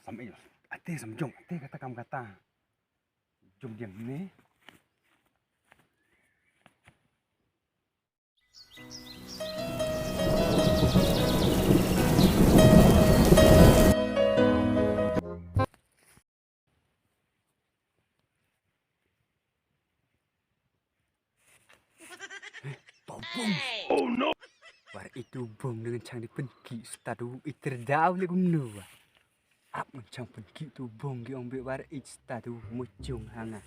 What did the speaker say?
Sampai ate samjong ate kata kamu kata. Jom diam ni. Tobong. Oh no. War itu bong dengan cang di penki stadu iterdau le gumnu. Ap mencang penki tu bong gi ombe war it stadu mucung hanga.